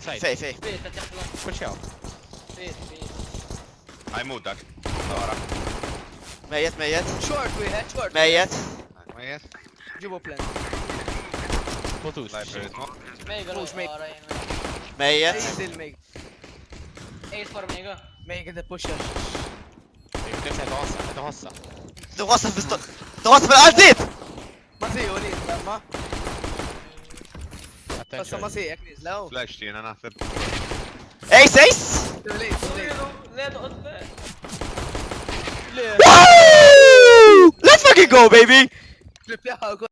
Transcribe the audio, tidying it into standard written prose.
Fej. Bit, qed jaħlu. Push out. Bit. هيموت ذاك ورا Mejjet. Short wieħed, short. Mejjet. ميت Ġibu plan. Motux. لا يفرق Mejga Mhux Mejga. ora jien. Mejjet. Still make. Ace for Mejga. Make the push. Tibda toħossa. Tħossa fil-qaltit! Ma siju li, ma. Basta Attention. ma sijek nizlaw. فلاش تي انا نحسب Ace! Too late. Zed qodbe. Woo! Let's fucking go, baby! Flip jaħu